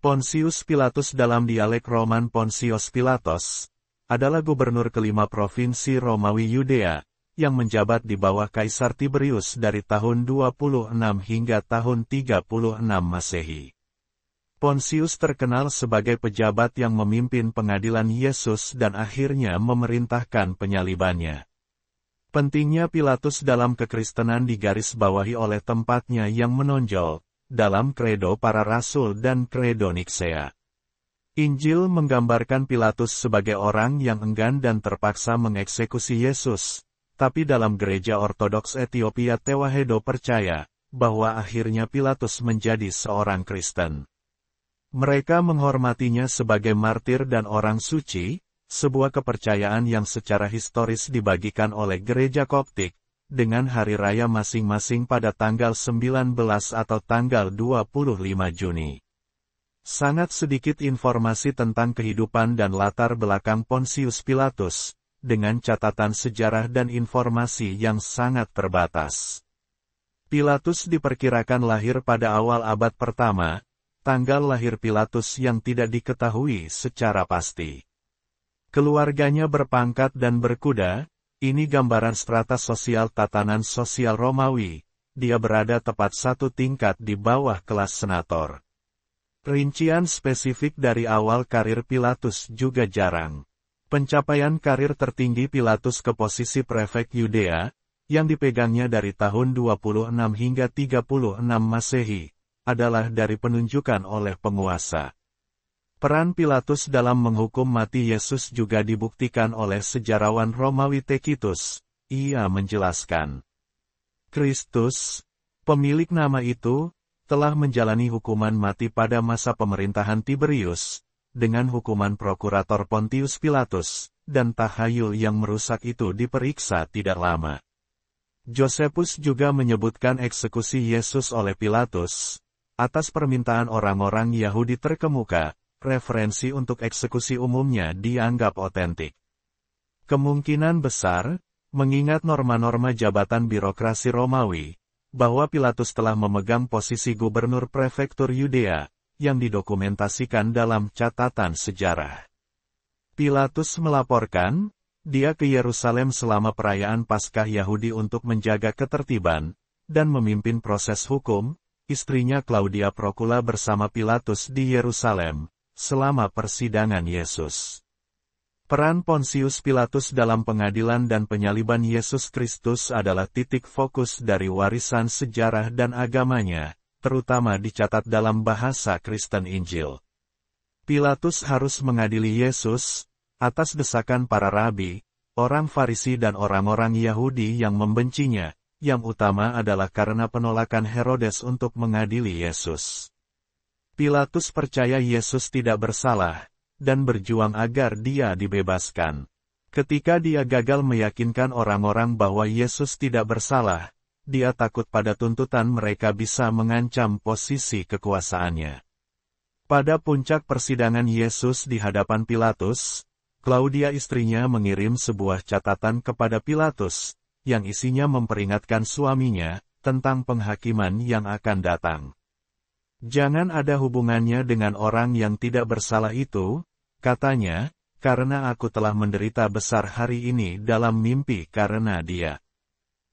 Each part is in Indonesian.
Pontius Pilatus dalam dialek Roman Pontius Pilatos, adalah gubernur kelima provinsi Romawi Yudea, yang menjabat di bawah Kaisar Tiberius dari tahun 26 hingga tahun 36 Masehi. Pontius terkenal sebagai pejabat yang memimpin pengadilan Yesus dan akhirnya memerintahkan penyalibannya. Pentingnya Pilatus dalam kekristenan digarisbawahi oleh tempatnya yang menonjol dalam Kredo para Rasul dan Kredo Niksea. Injil menggambarkan Pilatus sebagai orang yang enggan dan terpaksa mengeksekusi Yesus, tapi dalam gereja Ortodoks Ethiopia Tewahedo percaya bahwa akhirnya Pilatus menjadi seorang Kristen. Mereka menghormatinya sebagai martir dan orang suci, sebuah kepercayaan yang secara historis dibagikan oleh gereja Koptik, dengan hari raya masing-masing pada tanggal 19 atau tanggal 25 Juni. Sangat sedikit informasi tentang kehidupan dan latar belakang Pontius Pilatus, dengan catatan sejarah dan informasi yang sangat terbatas. Pilatus diperkirakan lahir pada awal abad pertama, tanggal lahir Pilatus yang tidak diketahui secara pasti. Keluarganya berpangkat dan berkuda. Ini gambaran strata sosial tatanan sosial Romawi, dia berada tepat satu tingkat di bawah kelas senator. Rincian spesifik dari awal karir Pilatus juga jarang. Pencapaian karir tertinggi Pilatus ke posisi prefek Yudea, yang dipegangnya dari tahun 26 hingga 36 Masehi, adalah dari penunjukan oleh penguasa. Peran Pilatus dalam menghukum mati Yesus juga dibuktikan oleh sejarawan Romawi Tacitus. Ia menjelaskan, Kristus, pemilik nama itu, telah menjalani hukuman mati pada masa pemerintahan Tiberius, dengan hukuman prokurator Pontius Pilatus, dan tahayul yang merusak itu diperiksa tidak lama. Josephus juga menyebutkan eksekusi Yesus oleh Pilatus, atas permintaan orang-orang Yahudi terkemuka. Referensi untuk eksekusi umumnya dianggap otentik. Kemungkinan besar, mengingat norma-norma jabatan birokrasi Romawi, bahwa Pilatus telah memegang posisi gubernur prefektur Yudea, yang didokumentasikan dalam catatan sejarah. Pilatus melaporkan, dia ke Yerusalem selama perayaan Paskah Yahudi untuk menjaga ketertiban, dan memimpin proses hukum. Istrinya Claudia Procula bersama Pilatus di Yerusalem selama persidangan Yesus. Peran Pontius Pilatus dalam pengadilan dan penyaliban Yesus Kristus adalah titik fokus dari warisan sejarah dan agamanya, terutama dicatat dalam bahasa Kristen Injil. Pilatus harus mengadili Yesus, atas desakan para rabi, orang Farisi dan orang-orang Yahudi yang membencinya, yang utama adalah karena penolakan Herodes untuk mengadili Yesus. Pilatus percaya Yesus tidak bersalah, dan berjuang agar dia dibebaskan. Ketika dia gagal meyakinkan orang-orang bahwa Yesus tidak bersalah, dia takut pada tuntutan mereka bisa mengancam posisi kekuasaannya. Pada puncak persidangan Yesus di hadapan Pilatus, Claudia istrinya mengirim sebuah catatan kepada Pilatus, yang isinya memperingatkan suaminya, tentang penghakiman yang akan datang. Jangan ada hubungannya dengan orang yang tidak bersalah itu, katanya, karena aku telah menderita besar hari ini dalam mimpi karena dia.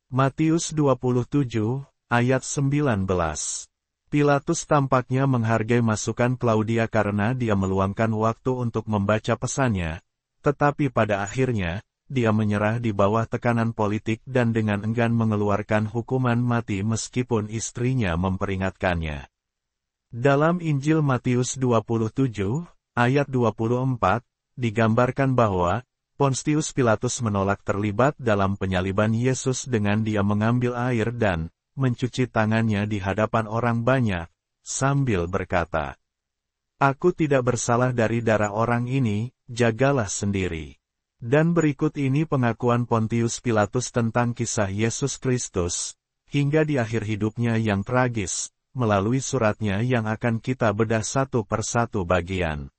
Matius 27, ayat 19. Pilatus tampaknya menghargai masukan Claudia karena dia meluangkan waktu untuk membaca pesannya, tetapi pada akhirnya, dia menyerah di bawah tekanan politik dan dengan enggan mengeluarkan hukuman mati meskipun istrinya memperingatkannya. Dalam Injil Matius 27, ayat 24, digambarkan bahwa Pontius Pilatus menolak terlibat dalam penyaliban Yesus dengan dia mengambil air dan mencuci tangannya di hadapan orang banyak, sambil berkata, "Aku tidak bersalah dari darah orang ini, jagalah sendiri." Dan berikut ini pengakuan Pontius Pilatus tentang kisah Yesus Kristus, hingga di akhir hidupnya yang tragis, melalui suratnya yang akan kita bedah satu persatu bagian.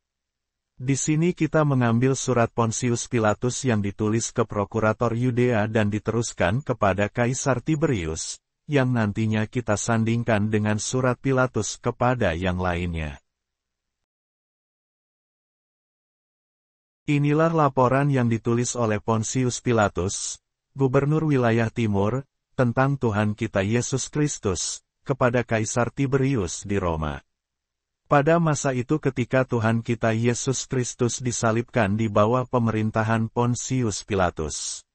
Di sini kita mengambil surat Pontius Pilatus yang ditulis ke prokurator Yudea dan diteruskan kepada Kaisar Tiberius, yang nantinya kita sandingkan dengan surat Pilatus kepada yang lainnya. Inilah laporan yang ditulis oleh Pontius Pilatus, gubernur wilayah timur, tentang Tuhan kita Yesus Kristus, kepada Kaisar Tiberius di Roma. Pada masa itu ketika Tuhan kita Yesus Kristus disalibkan di bawah pemerintahan Pontius Pilatus.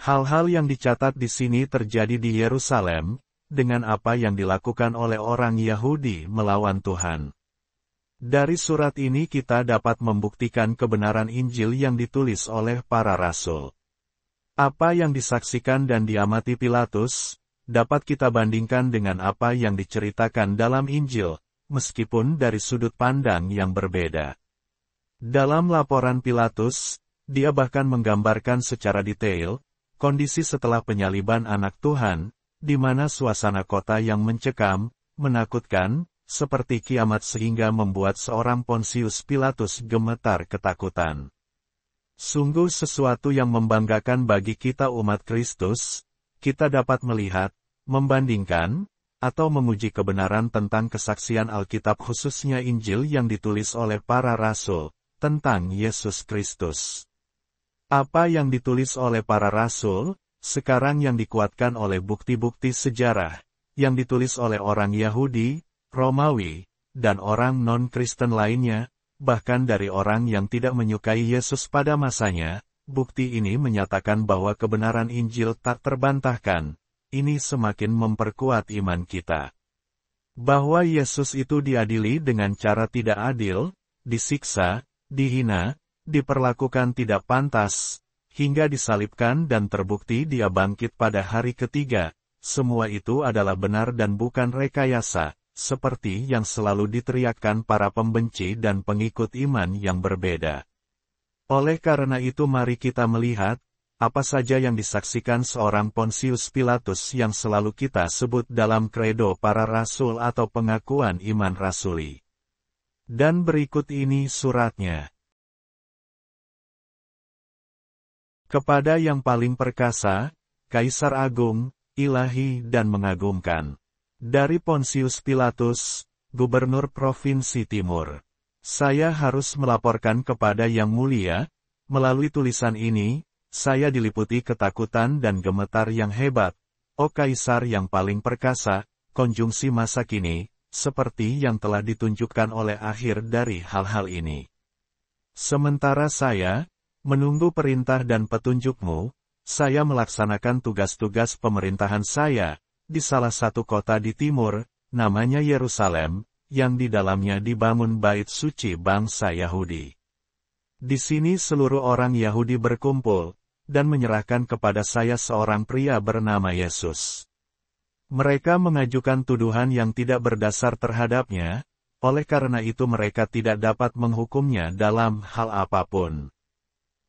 Hal-hal yang dicatat di sini terjadi di Yerusalem, dengan apa yang dilakukan oleh orang Yahudi melawan Tuhan. Dari surat ini kita dapat membuktikan kebenaran Injil yang ditulis oleh para rasul. Apa yang disaksikan dan diamati Pilatus, dapat kita bandingkan dengan apa yang diceritakan dalam Injil, meskipun dari sudut pandang yang berbeda. Dalam laporan Pilatus, dia bahkan menggambarkan secara detail, kondisi setelah penyaliban anak Tuhan, di mana suasana kota yang mencekam, menakutkan, seperti kiamat sehingga membuat seorang Pontius Pilatus gemetar ketakutan. Sungguh sesuatu yang membanggakan bagi kita umat Kristus, kita dapat melihat, membandingkan, atau menguji kebenaran tentang kesaksian Alkitab khususnya Injil yang ditulis oleh para rasul, tentang Yesus Kristus. Apa yang ditulis oleh para rasul, sekarang yang dikuatkan oleh bukti-bukti sejarah, yang ditulis oleh orang Yahudi, Romawi, dan orang non-Kristen lainnya, bahkan dari orang yang tidak menyukai Yesus pada masanya, bukti ini menyatakan bahwa kebenaran Injil tak terbantahkan. Ini semakin memperkuat iman kita. Bahwa Yesus itu diadili dengan cara tidak adil, disiksa, dihina, diperlakukan tidak pantas, hingga disalibkan dan terbukti dia bangkit pada hari ketiga, semua itu adalah benar dan bukan rekayasa, seperti yang selalu diteriakkan para pembenci dan pengikut iman yang berbeda. Oleh karena itu mari kita melihat, apa saja yang disaksikan seorang Pontius Pilatus yang selalu kita sebut dalam kredo para rasul atau pengakuan iman rasuli. Dan berikut ini suratnya. Kepada yang paling perkasa, Kaisar Agung, ilahi dan mengagumkan. Dari Pontius Pilatus, Gubernur Provinsi Timur. Saya harus melaporkan kepada Yang Mulia, melalui tulisan ini, saya diliputi ketakutan dan gemetar yang hebat, O Kaisar yang paling perkasa, konjungsi masa kini, seperti yang telah ditunjukkan oleh akhir dari hal-hal ini. Sementara saya, menunggu perintah dan petunjukmu, saya melaksanakan tugas-tugas pemerintahan saya, di salah satu kota di timur, namanya Yerusalem, yang di dalamnya dibangun bait suci bangsa Yahudi. Di sini seluruh orang Yahudi berkumpul, dan menyerahkan kepada saya seorang pria bernama Yesus. Mereka mengajukan tuduhan yang tidak berdasar terhadapnya, oleh karena itu mereka tidak dapat menghukumnya dalam hal apapun.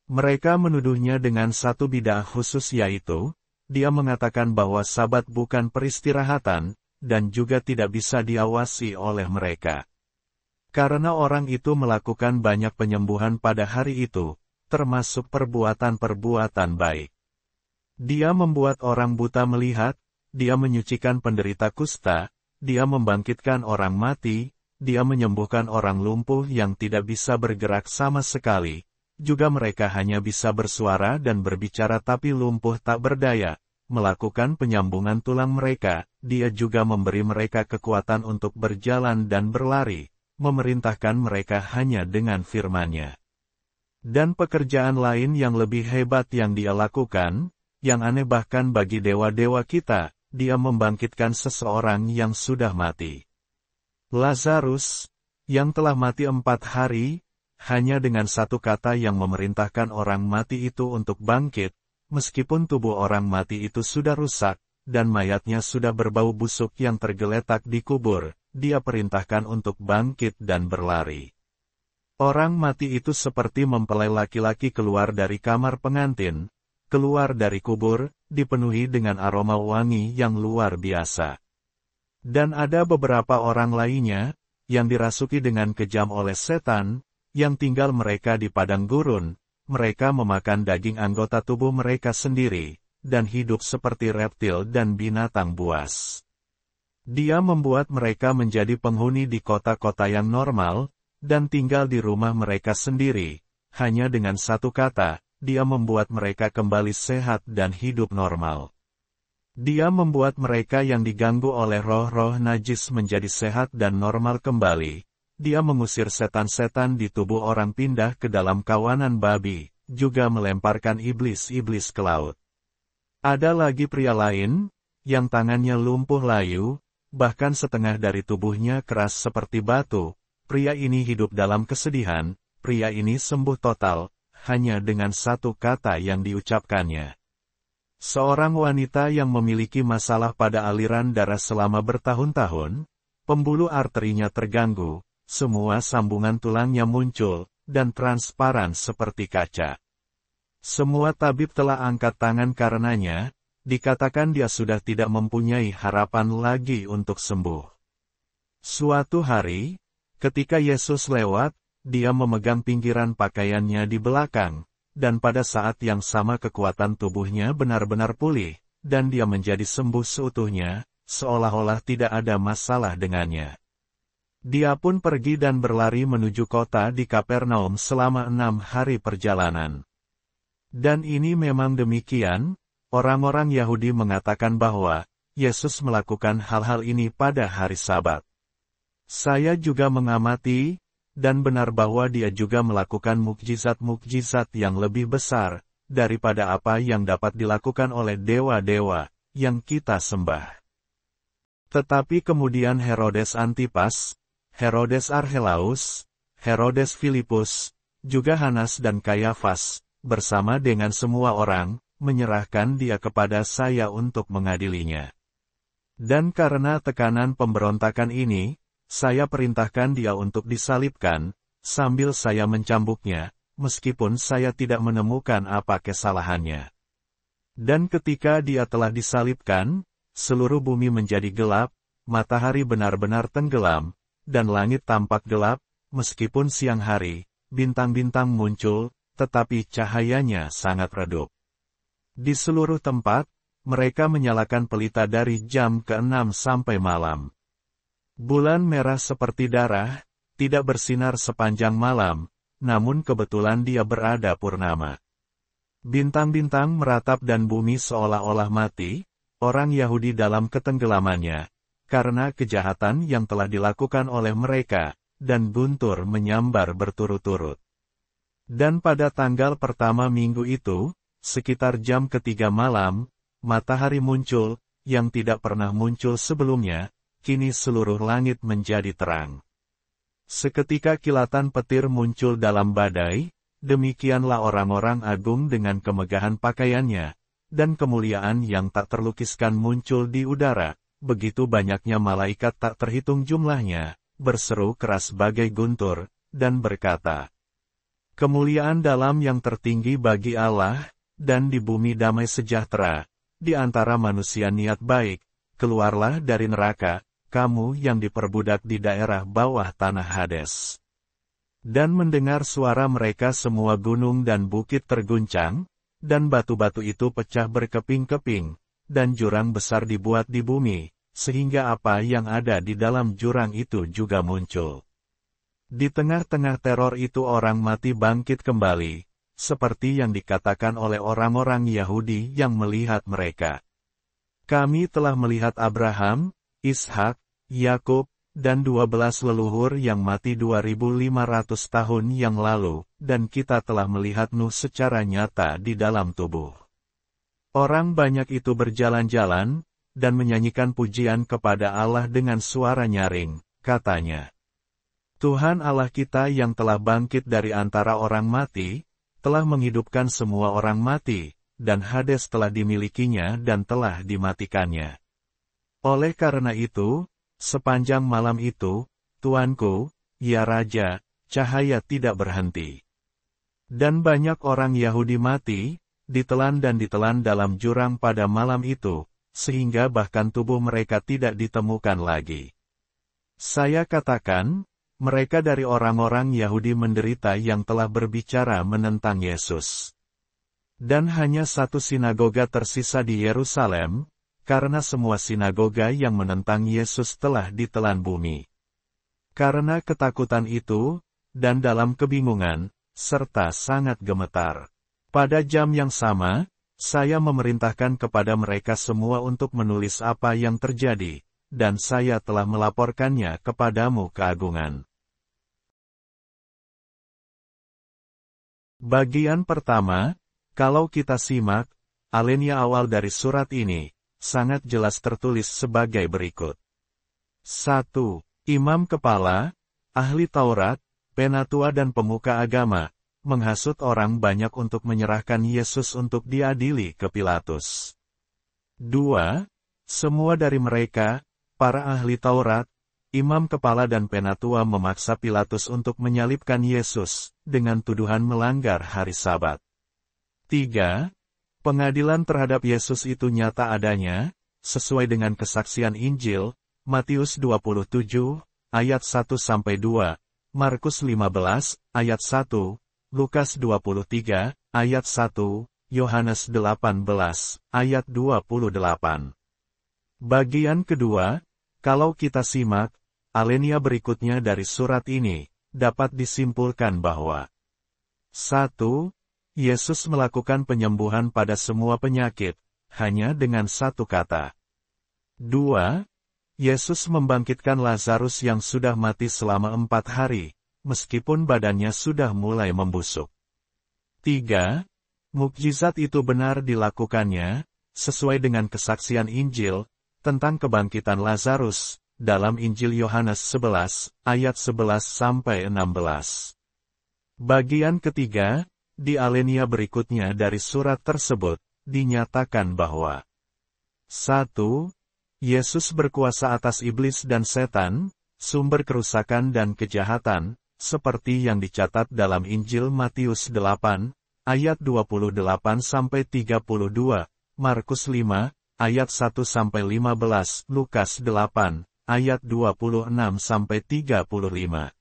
Mereka menuduhnya dengan satu bidah khusus yaitu, dia mengatakan bahwa Sabat bukan peristirahatan, dan juga tidak bisa diawasi oleh mereka. Karena orang itu melakukan banyak penyembuhan pada hari itu, termasuk perbuatan-perbuatan baik. Dia membuat orang buta melihat, dia menyucikan penderita kusta, dia membangkitkan orang mati, dia menyembuhkan orang lumpuh yang tidak bisa bergerak sama sekali. Juga mereka hanya bisa bersuara dan berbicara tapi lumpuh tak berdaya, melakukan penyambungan tulang mereka, dia juga memberi mereka kekuatan untuk berjalan dan berlari, memerintahkan mereka hanya dengan firman-Nya. Dan pekerjaan lain yang lebih hebat yang dia lakukan, yang aneh bahkan bagi dewa-dewa kita, dia membangkitkan seseorang yang sudah mati. Lazarus, yang telah mati 4 hari, hanya dengan satu kata yang memerintahkan orang mati itu untuk bangkit, meskipun tubuh orang mati itu sudah rusak, dan mayatnya sudah berbau busuk yang tergeletak di kubur, dia perintahkan untuk bangkit dan berlari. Orang mati itu seperti mempelai laki-laki keluar dari kamar pengantin, keluar dari kubur, dipenuhi dengan aroma wangi yang luar biasa. Dan ada beberapa orang lainnya, yang dirasuki dengan kejam oleh setan, yang tinggal mereka di padang gurun, mereka memakan daging anggota tubuh mereka sendiri, dan hidup seperti reptil dan binatang buas. Dia membuat mereka menjadi penghuni di kota-kota yang normal, dan tinggal di rumah mereka sendiri, hanya dengan satu kata, Dia membuat mereka kembali sehat dan hidup normal. Dia membuat mereka yang diganggu oleh roh-roh najis menjadi sehat dan normal kembali. Dia mengusir setan-setan di tubuh orang pindah ke dalam kawanan babi, juga melemparkan iblis-iblis ke laut. Ada lagi pria lain, yang tangannya lumpuh layu, bahkan setengah dari tubuhnya keras seperti batu. Pria ini hidup dalam kesedihan, pria ini sembuh total, hanya dengan satu kata yang diucapkannya. Seorang wanita yang memiliki masalah pada aliran darah selama bertahun-tahun, pembuluh arterinya terganggu, semua sambungan tulangnya muncul, dan transparan seperti kaca. Semua tabib telah angkat tangan karenanya, dikatakan dia sudah tidak mempunyai harapan lagi untuk sembuh. Suatu hari, ketika Yesus lewat, Dia memegang pinggiran pakaiannya di belakang, dan pada saat yang sama kekuatan tubuhnya benar-benar pulih, dan dia menjadi sembuh seutuhnya, seolah-olah tidak ada masalah dengannya. Dia pun pergi dan berlari menuju kota di Kapernaum selama 6 hari perjalanan. Dan ini memang demikian, orang-orang Yahudi mengatakan bahwa Yesus melakukan hal-hal ini pada hari Sabat. Saya juga mengamati, dan benar bahwa dia juga melakukan mukjizat-mukjizat yang lebih besar, daripada apa yang dapat dilakukan oleh dewa-dewa, yang kita sembah. Tetapi kemudian Herodes Antipas, Herodes Archelaus, Herodes Filipus, juga Hanas dan Kayafas, bersama dengan semua orang, menyerahkan dia kepada saya untuk mengadilinya. Dan karena tekanan pemberontakan ini, saya perintahkan dia untuk disalibkan, sambil saya mencambuknya, meskipun saya tidak menemukan apa kesalahannya. Dan ketika dia telah disalibkan, seluruh bumi menjadi gelap, matahari benar-benar tenggelam, dan langit tampak gelap, meskipun siang hari, bintang-bintang muncul, tetapi cahayanya sangat redup. Di seluruh tempat, mereka menyalakan pelita dari jam ke-6 sampai malam. Bulan merah seperti darah, tidak bersinar sepanjang malam, namun kebetulan dia berada purnama. Bintang-bintang meratap dan bumi seolah-olah mati, orang Yahudi dalam ketenggelamannya, karena kejahatan yang telah dilakukan oleh mereka, dan guntur menyambar berturut-turut. Dan pada tanggal pertama minggu itu, sekitar jam ke-3 malam, matahari muncul, yang tidak pernah muncul sebelumnya. Kini seluruh langit menjadi terang. Seketika kilatan petir muncul dalam badai, demikianlah orang-orang agung dengan kemegahan pakaiannya, dan kemuliaan yang tak terlukiskan muncul di udara, begitu banyaknya malaikat tak terhitung jumlahnya, berseru keras bagai guntur, dan berkata, "Kemuliaan dalam yang tertinggi bagi Allah, dan di bumi damai sejahtera, di antara manusia niat baik, keluarlah dari neraka, kamu yang diperbudak di daerah bawah tanah Hades." Dan mendengar suara mereka semua gunung dan bukit terguncang, dan batu-batu itu pecah berkeping-keping, dan jurang besar dibuat di bumi, sehingga apa yang ada di dalam jurang itu juga muncul. Di tengah-tengah teror itu orang mati bangkit kembali, seperti yang dikatakan oleh orang-orang Yahudi yang melihat mereka. Kami telah melihat Abraham, Ishak, Yakub, dan 12 leluhur yang mati 2500 tahun yang lalu, dan kita telah melihat Nuh secara nyata di dalam tubuh. Orang banyak itu berjalan-jalan, dan menyanyikan pujian kepada Allah dengan suara nyaring, katanya, "Tuhan Allah kita yang telah bangkit dari antara orang mati, telah menghidupkan semua orang mati, dan Hades telah dimilikinya dan telah dimatikannya. Oleh karena itu, sepanjang malam itu, Tuanku, ya Raja, cahaya tidak berhenti. Dan banyak orang Yahudi mati, ditelan dan ditelan dalam jurang pada malam itu, sehingga bahkan tubuh mereka tidak ditemukan lagi. Saya katakan, mereka dari orang-orang Yahudi menderita yang telah berbicara menentang Yesus. Dan hanya satu sinagoga tersisa di Yerusalem, karena semua sinagoga yang menentang Yesus telah ditelan bumi. Karena ketakutan itu, dan dalam kebingungan, serta sangat gemetar. Pada jam yang sama, saya memerintahkan kepada mereka semua untuk menulis apa yang terjadi, dan saya telah melaporkannya kepadamu keagungan. Bagian pertama, kalau kita simak, alinea awal dari surat ini, sangat jelas tertulis sebagai berikut. 1. Imam kepala, ahli Taurat, penatua dan pemuka agama, menghasut orang banyak untuk menyerahkan Yesus untuk diadili ke Pilatus. 2. Semua dari mereka, para ahli Taurat, imam kepala dan penatua memaksa Pilatus untuk menyalibkan Yesus, dengan tuduhan melanggar hari Sabat. 3. Pengadilan terhadap Yesus itu nyata adanya, sesuai dengan kesaksian Injil, Matius 27, ayat 1-2, Markus 15, ayat 1, Lukas 23, ayat 1, Yohanes 18, ayat 28. Bagian kedua, kalau kita simak, alinea berikutnya dari surat ini, dapat disimpulkan bahwa 1. Yesus melakukan penyembuhan pada semua penyakit, hanya dengan satu kata. 2. Yesus membangkitkan Lazarus yang sudah mati selama 4 hari, meskipun badannya sudah mulai membusuk. 3. Mukjizat itu benar dilakukannya, sesuai dengan kesaksian Injil, tentang kebangkitan Lazarus, dalam Injil Yohanes 11, ayat 11-16. Bagian ketiga, di alinea berikutnya dari surat tersebut, dinyatakan bahwa 1. Yesus berkuasa atas iblis dan setan, sumber kerusakan dan kejahatan, seperti yang dicatat dalam Injil Matius 8, ayat 28-32, Markus 5, ayat 1-15, Lukas 8, ayat 26-35.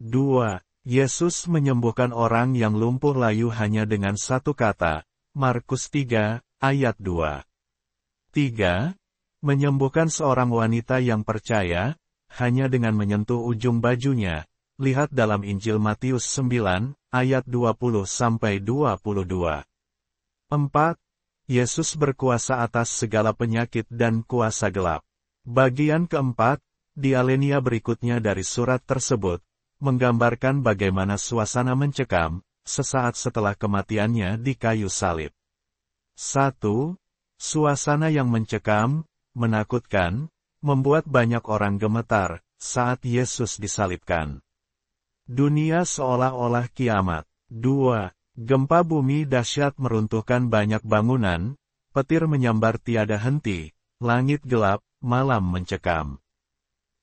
2. Yesus menyembuhkan orang yang lumpuh layu hanya dengan satu kata, Markus 3, ayat 2. 3. Menyembuhkan seorang wanita yang percaya, hanya dengan menyentuh ujung bajunya, lihat dalam Injil Matius 9, ayat 20-22. 4. Yesus berkuasa atas segala penyakit dan kuasa gelap. Bagian keempat, di alinea berikutnya dari surat tersebut, menggambarkan bagaimana suasana mencekam, sesaat setelah kematiannya di kayu salib. 1. Suasana yang mencekam, menakutkan, membuat banyak orang gemetar, saat Yesus disalibkan. Dunia seolah-olah kiamat. 2. Gempa bumi dahsyat meruntuhkan banyak bangunan, petir menyambar tiada henti, langit gelap, malam mencekam.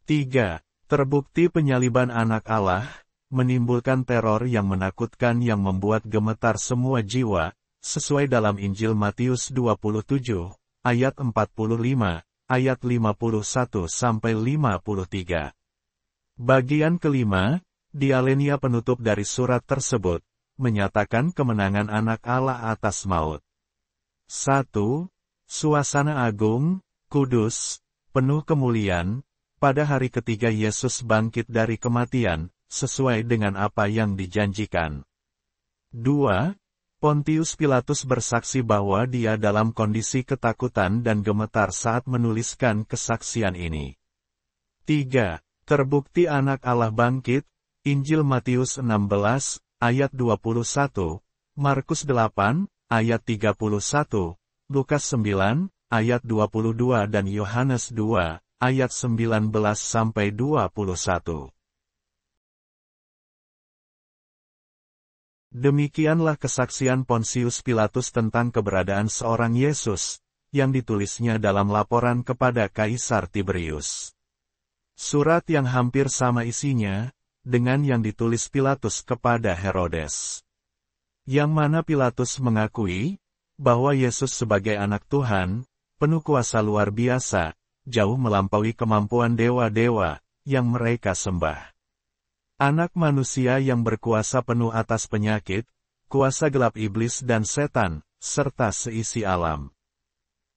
3. Terbukti penyaliban Anak Allah, menimbulkan teror yang menakutkan yang membuat gemetar semua jiwa, sesuai dalam Injil Matius 27, ayat 45, ayat 51-53. Bagian kelima, di alinea penutup dari surat tersebut, menyatakan kemenangan Anak Allah atas maut. 1. Suasana agung, kudus, penuh kemuliaan, pada hari ketiga Yesus bangkit dari kematian, sesuai dengan apa yang dijanjikan. 2. Pontius Pilatus bersaksi bahwa dia dalam kondisi ketakutan dan gemetar saat menuliskan kesaksian ini. 3. Terbukti Anak Allah bangkit, Injil Matius 16, ayat 21, Markus 8, ayat 31, Lukas 9, ayat 22 dan Yohanes 2, ayat 19-21. Demikianlah kesaksian Pontius Pilatus tentang keberadaan seorang Yesus, yang ditulisnya dalam laporan kepada Kaisar Tiberius. Surat yang hampir sama isinya, dengan yang ditulis Pilatus kepada Herodes. Yang mana Pilatus mengakui, bahwa Yesus sebagai anak Tuhan, penuh kuasa luar biasa, jauh melampaui kemampuan dewa-dewa, yang mereka sembah. Anak manusia yang berkuasa penuh atas penyakit, kuasa gelap iblis dan setan, serta seisi alam.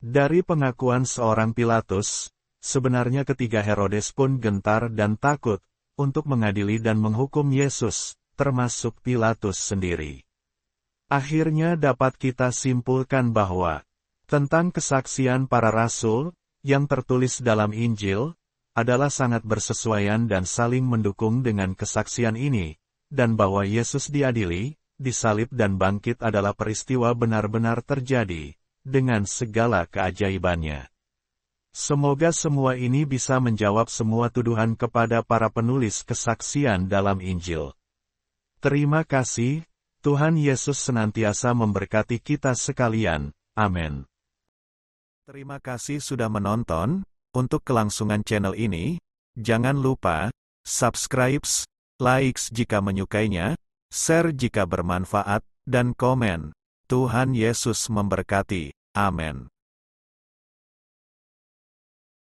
Dari pengakuan seorang Pilatus, sebenarnya ketiga Herodes pun gentar dan takut, untuk mengadili dan menghukum Yesus, termasuk Pilatus sendiri. Akhirnya dapat kita simpulkan bahwa, tentang kesaksian para rasul, yang tertulis dalam Injil, adalah sangat bersesuaian dan saling mendukung dengan kesaksian ini, dan bahwa Yesus diadili, disalib dan bangkit adalah peristiwa benar-benar terjadi, dengan segala keajaibannya. Semoga semua ini bisa menjawab semua tuduhan kepada para penulis kesaksian dalam Injil. Terima kasih, Tuhan Yesus senantiasa memberkati kita sekalian. Amin. Terima kasih sudah menonton. Untuk kelangsungan channel ini, jangan lupa subscribe, like jika menyukainya, share jika bermanfaat, dan komen. Tuhan Yesus memberkati. Amin.